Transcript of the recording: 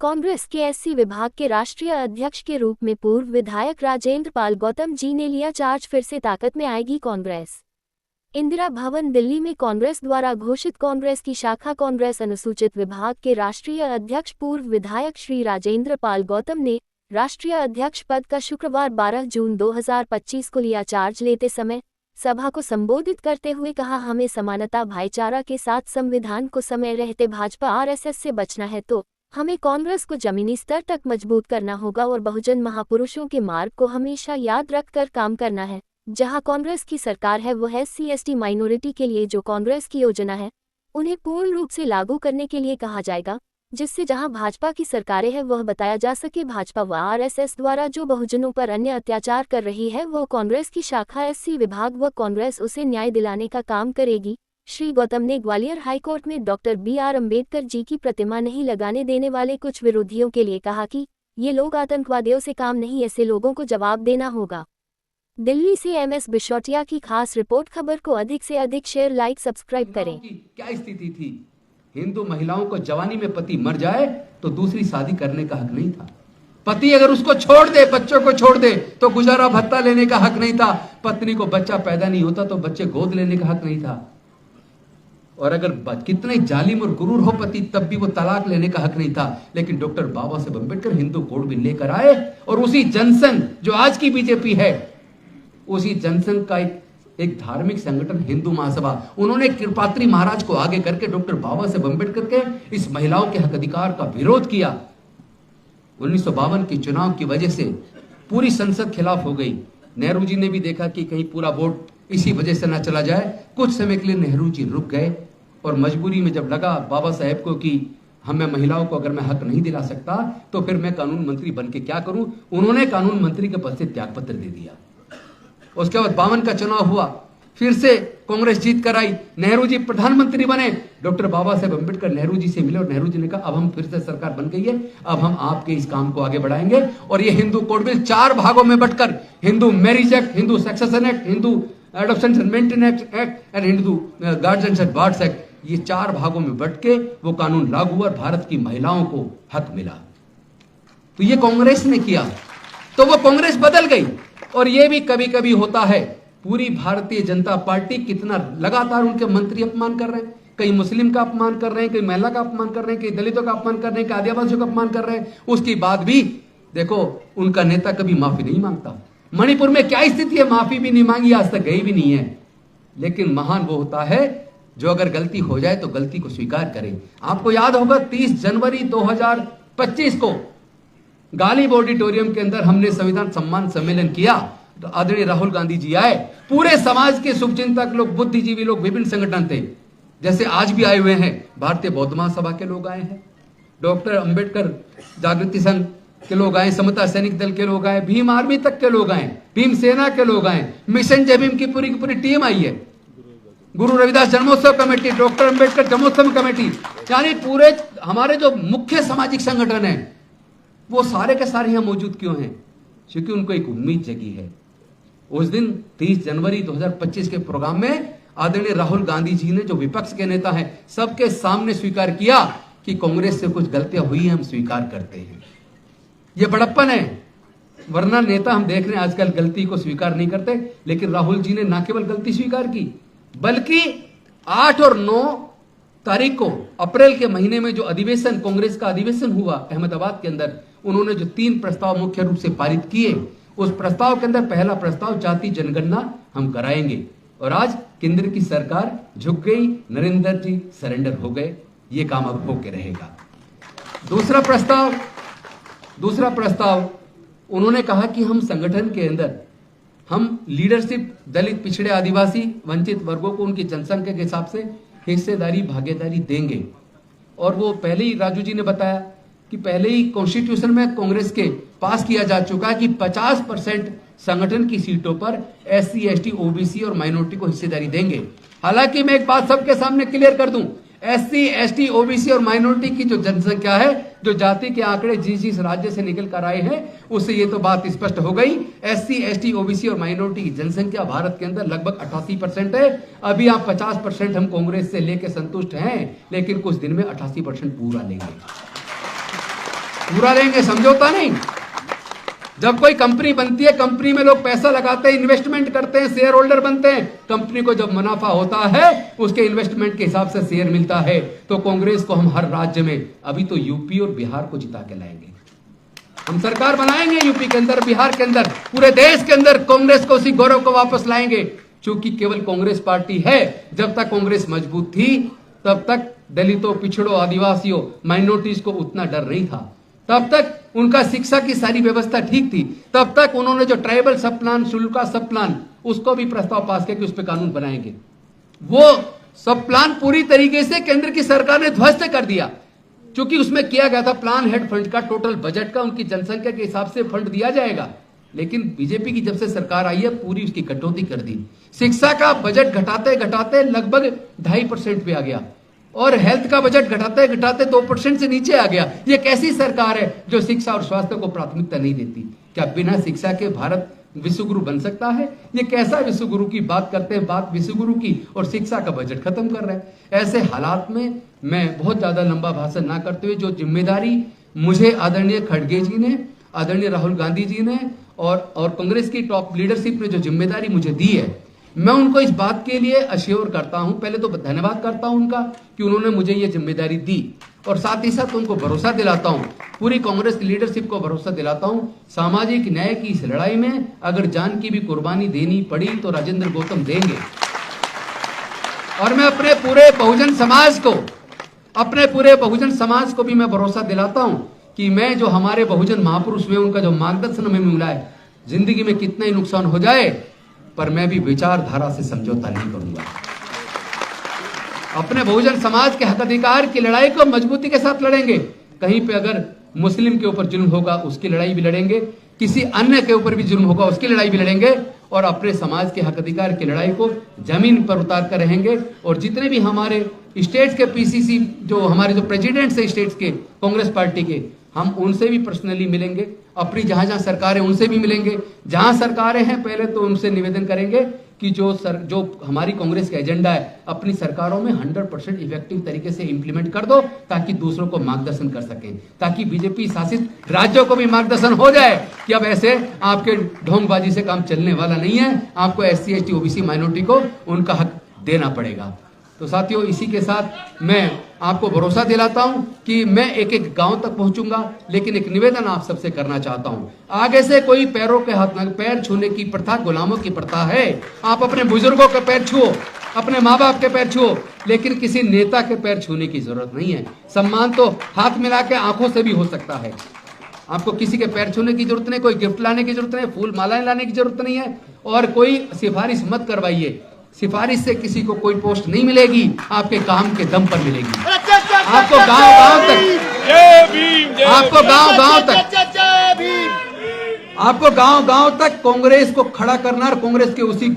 कांग्रेस के एससी विभाग के राष्ट्रीय अध्यक्ष के रूप में पूर्व विधायक राजेंद्र पाल गौतम जी ने लिया चार्ज। फिर से ताकत में आएगी कांग्रेस। इंदिरा भवन दिल्ली में कांग्रेस द्वारा घोषित कांग्रेस की शाखा कांग्रेस अनुसूचित विभाग के राष्ट्रीय अध्यक्ष पूर्व विधायक श्री राजेंद्र पाल गौतम ने राष्ट्रीय अध्यक्ष पद का शुक्रवार 12 जून 2025 को लिया चार्ज। लेते समय सभा को संबोधित करते हुए कहा, हमें समानता भाईचारा के साथ संविधान को समय रहते भाजपा आरएसएस से बचना है तो हमें कांग्रेस को जमीनी स्तर तक मजबूत करना होगा और बहुजन महापुरुषों के मार्ग को हमेशा याद रखकर काम करना है। जहां कांग्रेस की सरकार है वह SC/ST माइनॉरिटी के लिए जो कांग्रेस की योजना है उन्हें पूर्ण रूप से लागू करने के लिए कहा जाएगा, जिससे जहां भाजपा की सरकारें हैं वह बताया जा सके भाजपा व आरएसएस द्वारा जो बहुजनों पर अन्य अत्याचार कर रही है वह कांग्रेस की शाखा SC विभाग व कांग्रेस उसे न्याय दिलाने का काम करेगी। श्री गौतम ने ग्वालियर हाईकोर्ट में डॉक्टर BR अम्बेडकर जी की प्रतिमा नहीं लगाने देने वाले कुछ विरोधियों के लिए कहा कि ये लोग आतंकवादियों से काम नहीं, ऐसे लोगों को जवाब देना होगा। दिल्ली से MS बिशोटिया की खास रिपोर्ट। खबर को अधिक से अधिक शेयर, लाइक, सब्सक्राइब करें। क्या स्थिति थी? हिंदू महिलाओं को जवानी में पति मर जाए तो दूसरी शादी करने का हक नहीं था। पति अगर उसको छोड़ दे, बच्चों को छोड़ दे तो गुजारा भत्ता लेने का हक नहीं था। पत्नी को बच्चा पैदा नहीं होता तो बच्चे गोद लेने का हक नहीं था। और अगर कितने जालिम और गुरूर हो पति तब भी वो तलाक लेने का हक नहीं था। लेकिन डॉक्टर बाबा साहेब अम्बेडकर हिंदू कोड भी लेकर आए और उसी जनसंघ जो आज की बीजेपी है, उसी जनसंघ का एक धार्मिक संगठन हिंदू महासभा, उन्होंने कृपात्री महाराज को आगे करके डॉक्टर बाबा साहेब अम्बेडकर के इस महिलाओं के हक अधिकार का विरोध किया। 1952 के चुनाव की वजह से पूरी संसद खिलाफ हो गई। नेहरू जी ने भी देखा कि कहीं पूरा वोट इसी वजह से ना चला जाए। कुछ समय के लिए नेहरू जी रुक गए और मजबूरी में जब लगा बाबा साहेब को कि हमें महिलाओं को अगर मैं हक नहीं दिला सकता तो फिर मैं कानून मंत्री बन के क्या करूं, उन्होंने कानून मंत्री के पद से त्यागपत्र दे दिया। उसके बाद 52 का चुनाव हुआ, फिर से कांग्रेस जीत कर आई, नेहरू जी प्रधानमंत्री बने। डॉक्टर बाबा साहेब अम्बेडकर नेहरू जी से मिले और नेहरू जी ने कहा अब हम फिर से सरकार बन गई है, अब हम आपके इस काम को आगे बढ़ाएंगे। और ये हिंदू कोड बिल 4 भागों में बंटकर, Hindu marriage act, Hindu succession act, Hindu adoption and maintenance act and Hindu guardians and wards act, ये 4 भागों में बंट के वो कानून लागू हुआ और भारत की महिलाओं को हक मिला। तो ये कांग्रेस ने किया, तो वो कांग्रेस बदल गई। और ये भी कभी कभी होता है, पूरी भारतीय जनता पार्टी कितना लगातार उनके मंत्री अपमान कर रहे हैं, कहीं मुस्लिम का अपमान कर रहे हैं, कहीं महिला का अपमान कर रहे हैं, कहीं दलितों का अपमान कर रहे हैं, कहीं आदिवासियों का अपमान कर रहे हैं। उसके बाद भी देखो उनका नेता कभी माफी नहीं मांगता। मणिपुर में क्या स्थिति है, माफी भी नहीं मांगी, आज तक गई भी नहीं है। लेकिन महान वो होता है जो अगर गलती हो जाए तो गलती को स्वीकार करे। आपको याद होगा 30 जनवरी 2025 को गालिब ऑडिटोरियम के अंदर हमने संविधान सम्मान सम्मेलन किया, तो आदरणीय राहुल गांधी जी आए, पूरे समाज के शुभचिंतक लोग, बुद्धिजीवी लोग, विभिन्न संगठन थे, जैसे आज भी आए हुए हैं। भारतीय बौद्ध महासभा के लोग आए हैं, डॉक्टर अंबेडकर जागृति संघ के लोग आए, समता सैनिक दल के लोग आए, भीम आर्मी तक के लोग आए, भीम सेना के लोग आए, मिशन जय भीम की पूरी टीम आई है, गुरु रविदास जन्मोत्सव कमेटी, डॉक्टर अंबेडकर जन्मोत्सव कमेटी, यानी पूरे हमारे जो मुख्य सामाजिक संगठन है वो सारे के सारे यहां मौजूद क्यों हैं? क्योंकि उनको एक उम्मीद जगी है। उस दिन 30 जनवरी 2025 के प्रोग्राम में आदरणीय राहुल गांधी जी ने, जो विपक्ष के नेता हैं, सबके सामने स्वीकार किया कि कांग्रेस से कुछ गलतियां हुई हैं, हम स्वीकार करते हैं। ये बड़प्पन है, वरना नेता हम देख रहे हैं आजकल गलती को स्वीकार नहीं करते। लेकिन राहुल जी ने न केवल गलती स्वीकार की, बल्कि 8 और 9 तारीख को अप्रैल के महीने में जो अधिवेशन, कांग्रेस का अधिवेशन हुआ अहमदाबाद के अंदर, उन्होंने जो 3 प्रस्ताव मुख्य रूप से पारित किए, उस प्रस्ताव के अंदर पहला प्रस्ताव जाति जनगणना हम कराएंगे। और आज केंद्र की सरकार झुक गई, नरेंद्र जी सरेंडर हो गए, ये काम अब होके रहेगा। दूसरा प्रस्ताव उन्होंने कहा कि हम संगठन के अंदर हम लीडरशिप दलित, पिछड़े, आदिवासी, वंचित वर्गों को उनकी जनसंख्या के हिसाब से हिस्सेदारी, भागीदारी देंगे। और वो पहले ही राजू जी ने बताया कि पहले ही कॉन्स्टिट्यूशन में कांग्रेस के पास किया जा चुका है कि 50% संगठन की सीटों पर SC, ST, OBC और माइनॉरिटी को हिस्सेदारी देंगे। हालांकि मैं एक बात सबके सामने क्लियर कर दूं, SC, ST, OBC और माइनॉरिटी की जो जनसंख्या है, जो जाति के आंकड़े जिस राज्य से निकल कर आए हैं, उससे ये तो बात स्पष्ट हो गई। SC, ST, OBC और माइनॉरिटी की जनसंख्या भारत के अंदर लगभग 88% है। अभी आप 50% हम कांग्रेस से लेकर संतुष्ट हैं, लेकिन कुछ दिन में 88% पूरा लेंगे। पूरा लेंगे, समझौता नहीं। जब कोई कंपनी बनती है, कंपनी में लोग पैसा लगाते हैं, इन्वेस्टमेंट करते हैं, शेयर होल्डर बनते हैं। कंपनी को जब मुनाफा होता है उसके इन्वेस्टमेंट के हिसाब से शेयर मिलता है। तो कांग्रेस को हम हर राज्य में, अभी तो यूपी और बिहार को जिता के लाएंगे, हम सरकार बनाएंगे यूपी के अंदर, बिहार के अंदर, पूरे देश के अंदर कांग्रेस को उसी गौरव को वापस लाएंगे। क्योंकि केवल कांग्रेस पार्टी है, जब तक कांग्रेस मजबूत थी तब तक दलितों, पिछड़ों, आदिवासियों, माइनॉरिटीज को उतना डर नहीं था, तब तक उनका शिक्षा की सारी व्यवस्था ठीक थी, तब तक उन्होंने जो ट्राइबल सब प्लान, शुल्का सब प्लान, उसको भी प्रस्ताव पास किया कि उस पर कानून बनाएंगे। वो सब प्लान पूरी तरीके से केंद्र की सरकार ने ध्वस्त कर दिया, क्योंकि उसमें किया गया था प्लान हेड फंड का, टोटल बजट का उनकी जनसंख्या के हिसाब से फंड दिया जाएगा। लेकिन बीजेपी की जब से सरकार आई है पूरी उसकी कटौती कर दी। शिक्षा का बजट घटाते घटाते लगभग 2.5% पे आ गया, और हेल्थ का बजट घटाते घटाते 2% से नीचे आ गया। ये कैसी सरकार है जो शिक्षा और स्वास्थ्य को प्राथमिकता नहीं देती? क्या बिना शिक्षा के भारत विश्वगुरु बन सकता है? ये कैसा विश्वगुरु की बात करते हैं, बात विश्वगुरु की, और शिक्षा का बजट खत्म कर रहे हैं। ऐसे हालात में मैं बहुत ज्यादा लंबा भाषण ना करते हुए, जो जिम्मेदारी मुझे आदरणीय खड़गे जी ने, आदरणीय राहुल गांधी जी ने और कांग्रेस की टॉप लीडरशिप ने जो जिम्मेदारी मुझे दी है, मैं उनको इस बात के लिए अश्योर करता हूं। पहले तो धन्यवाद करता हूं उनका कि उन्होंने मुझे ये जिम्मेदारी दी, और साथ ही साथ उनको भरोसा दिलाता हूं, पूरी कांग्रेस की लीडरशिप को भरोसा दिलाता हूं, सामाजिक न्याय की इस लड़ाई में अगर जान की भी कुर्बानी देनी पड़ी तो राजेंद्र गौतम देंगे। और मैं अपने पूरे बहुजन समाज को भी मैं भरोसा दिलाता हूं कि मैं जो हमारे बहुजन महापुरुष हुए, उनका जो मार्गदर्शन हमें मिला है, जिंदगी में कितना ही नुकसान हो जाए पर मैं भी विचारधारा से समझौता नहीं करूंगा। अपने बहुजन समाज के हक अधिकार की लड़ाई को मजबूती के साथ लड़ेंगे। कहीं पे अगर मुस्लिम के ऊपर जुल्म होगा उसकी लड़ाई भी लड़ेंगे, किसी अन्य के ऊपर भी जुल्म होगा उसकी लड़ाई भी लड़ेंगे, और अपने समाज के हक अधिकार की लड़ाई को जमीन पर उतार कर रहेंगे। और जितने भी हमारे स्टेट्स के पीसीसी, जो हमारे जो प्रेसिडेंट्स है स्टेट्स के कांग्रेस पार्टी के, हम उनसे भी पर्सनली मिलेंगे, अपनी जहां जहां सरकारें उनसे भी मिलेंगे। जहां सरकारें हैं पहले तो उनसे निवेदन करेंगे कि जो हमारी कांग्रेस का एजेंडा है अपनी सरकारों में 100% इफेक्टिव तरीके से इंप्लीमेंट कर दो, ताकि दूसरों को मार्गदर्शन कर सके, ताकि बीजेपी शासित राज्यों को भी मार्गदर्शन हो जाए कि अब ऐसे आपके ढोंगबाजी से काम चलने वाला नहीं है, आपको SC ST OBC माइनॉरिटी को उनका हक देना पड़ेगा। तो साथियों, इसी के साथ मैं आपको भरोसा दिलाता हूं कि मैं एक एक गांव तक पहुंचूंगा। लेकिन एक निवेदन आप सबसे करना चाहता हूं, आगे से कोई पैरों के हाथ में पैर छूने की प्रथा गुलामों की प्रथा है। आप अपने बुजुर्गों के पैर छुओ, अपने माँ बाप के पैर छुओ, लेकिन किसी नेता के पैर छूने की जरूरत नहीं है। सम्मान तो हाथ मिला के आंखों से भी हो सकता है। आपको किसी के पैर छूने की जरूरत नहीं, कोई गिफ्ट लाने की जरूरत नहीं, फूल मालाएं लाने की जरूरत नहीं है, और कोई सिफारिश मत करवाइए। सिफारिश से किसी को कोई पोस्ट नहीं मिलेगी, आपके काम के दम पर मिलेगी। आपको गांव-गांव तक कांग्रेस को खड़ा करना और कांग्रेस के उसी